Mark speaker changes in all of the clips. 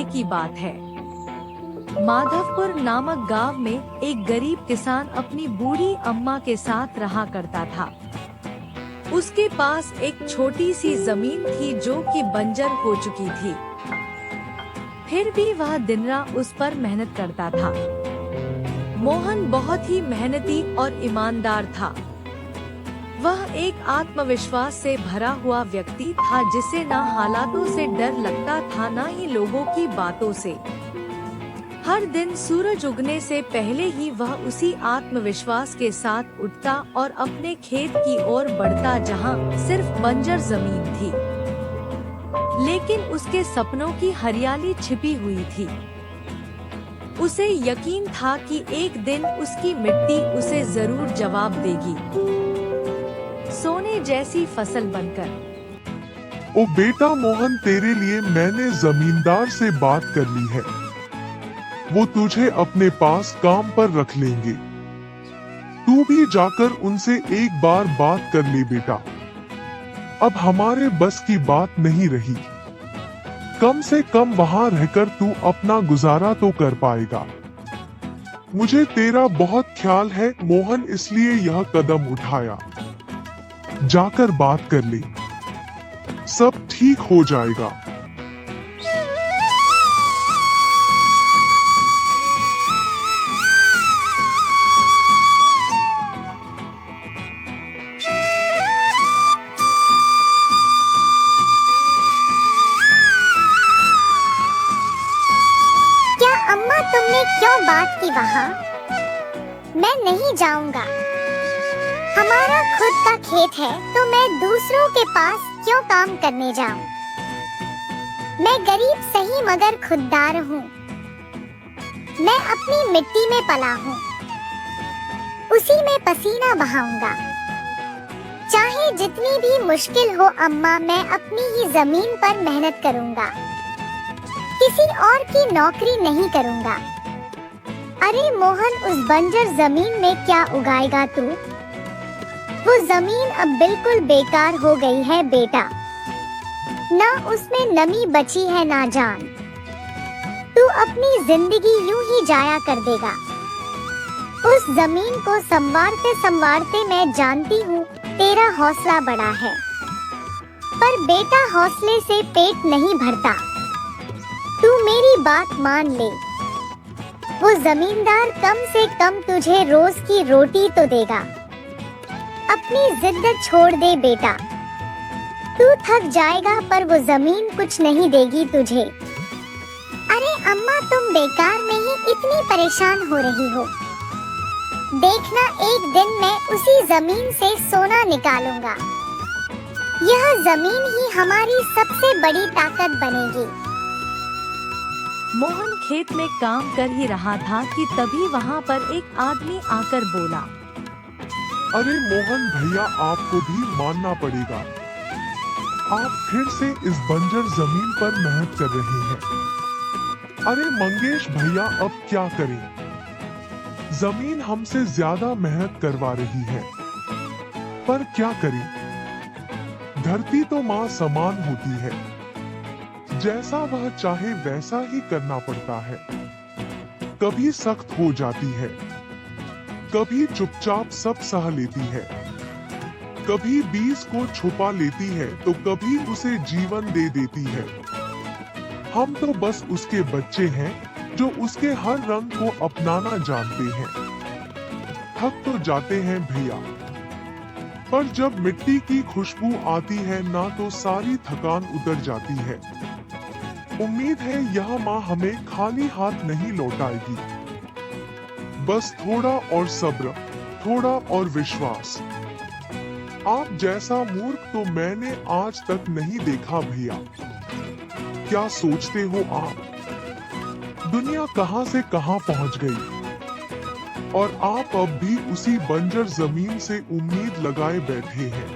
Speaker 1: पहले की बात है। माधवपुर नामक गांव में एक गरीब किसान अपनी बूढ़ी अम्मा के साथ रहा करता था। उसके पास एक छोटी सी जमीन थी जो कि बंजर हो चुकी थी। फिर भी वह दिन रात उस पर मेहनत करता था। मोहन बहुत ही मेहनती और ईमानदार था। वह एक आत्मविश्वास से भरा हुआ व्यक्ति था जिसे न हालातों से डर लगता था न ही लोगों की बातों से। हर दिन सूरज उगने से पहले ही वह उसी आत्मविश्वास के साथ उठता और अपने खेत की ओर बढ़ता जहां सिर्फ बंजर जमीन थी, लेकिन उसके सपनों की हरियाली छिपी हुई थी। उसे यकीन था कि एक दिन उसकी मिट्टी उसे जरूर जवाब देगी, सोने जैसी फसल बनकर।
Speaker 2: ओ बेटा मोहन, तेरे लिए मैंने जमींदार से बात कर ली है। वो तुझे अपने पास काम पर रख लेंगे। तू भी जाकर उनसे एक बार बात कर ले बेटा। अब हमारे बस की बात नहीं रही। कम से कम वहां रहकर तू अपना गुजारा तो कर पाएगा। मुझे तेरा बहुत ख्याल है मोहन, इसलिए यह कदम उठाया। जाकर बात कर ले, सब ठीक हो जाएगा।
Speaker 3: क्या अम्मा, तुमने क्यों बात की वहाँ? मैं नहीं जाऊंगा। हमारा खुद का खेत है तो मैं दूसरों के पास क्यों काम करने जाऊं? मैं गरीब सही मगर खुददार हूँ। मैं अपनी मिट्टी में पला हूँ, उसी में पसीना बहाऊंगा। चाहे जितनी भी मुश्किल हो अम्मा, मैं अपनी ही जमीन पर मेहनत करूंगा। किसी और की नौकरी नहीं करूंगा। अरे मोहन, उस बंजर जमीन में क्या उगाएगा तू? वो जमीन अब बिल्कुल बेकार हो गई है बेटा। ना उसमें नमी बची है ना जान। तू अपनी जिंदगी यूं ही जाया कर देगा। उस जमीन को संवारते संवारते मैं जानती हूँ तेरा हौसला बड़ा है, पर बेटा हौसले से पेट नहीं भरता। तू मेरी बात मान ले। वो जमींदार कम से कम तुझे रोज की रोटी तो देगा। अपनी जिद छोड़ दे बेटा। तू थक जाएगा पर वो जमीन कुछ नहीं देगी तुझे। अरे अम्मा, तुम बेकार में ही इतनी परेशान हो रही हो। देखना, एक दिन मैं उसी जमीन से सोना निकालूंगा। यह जमीन ही हमारी सबसे बड़ी ताकत बनेगी।
Speaker 1: मोहन खेत में काम कर ही रहा था कि तभी वहाँ पर एक आदमी आकर बोला,
Speaker 2: अरे मोहन भैया, आपको भी मानना पड़ेगा। आप फिर से इस बंजर जमीन पर मेहनत कर रहे हैं। अरे मंगेश भैया, अब क्या करें? जमीन हमसे ज्यादा मेहनत करवा रही है, पर क्या करें? धरती तो माँ समान होती है। जैसा वह चाहे वैसा ही करना पड़ता है। कभी सख्त हो जाती है, कभी चुपचाप सब सह लेती है, कभी बीज को छुपा लेती है तो कभी उसे जीवन दे देती है। हम तो बस उसके बच्चे हैं जो उसके हर रंग को अपनाना जानते हैं। थक तो जाते हैं भैया, पर जब मिट्टी की खुशबू आती है ना तो सारी थकान उतर जाती है। उम्मीद है यह माँ हमें खाली हाथ नहीं लौटाएगी। बस थोड़ा और सब्र, थोड़ा और विश्वास। आप जैसा मूर्ख तो मैंने आज तक नहीं देखा भैया। क्या सोचते हो आप? दुनिया कहां से कहां पहुंच गई और आप अब भी उसी बंजर जमीन से उम्मीद लगाए बैठे हैं।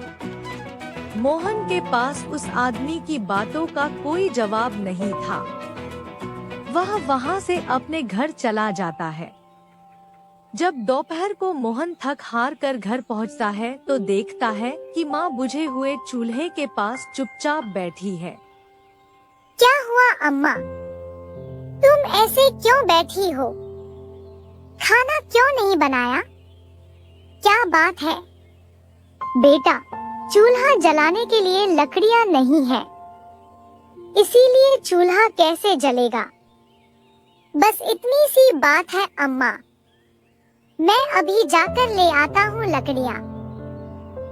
Speaker 1: मोहन के पास उस आदमी की बातों का कोई जवाब नहीं था। वह वहां से अपने घर चला जाता है। जब दोपहर को मोहन थक हार कर घर पहुंचता है तो देखता है कि माँ बुझे हुए चूल्हे के पास चुपचाप बैठी है।
Speaker 3: क्या हुआ अम्मा? तुम ऐसे क्यों बैठी हो? खाना क्यों नहीं बनाया? क्या बात है? बेटा, चूल्हा जलाने के लिए लकड़ियां नहीं है, इसीलिए चूल्हा कैसे जलेगा? बस इतनी सी बात है अम्मा। मैं अभी जाकर ले आता हूँ लकड़ियाँ।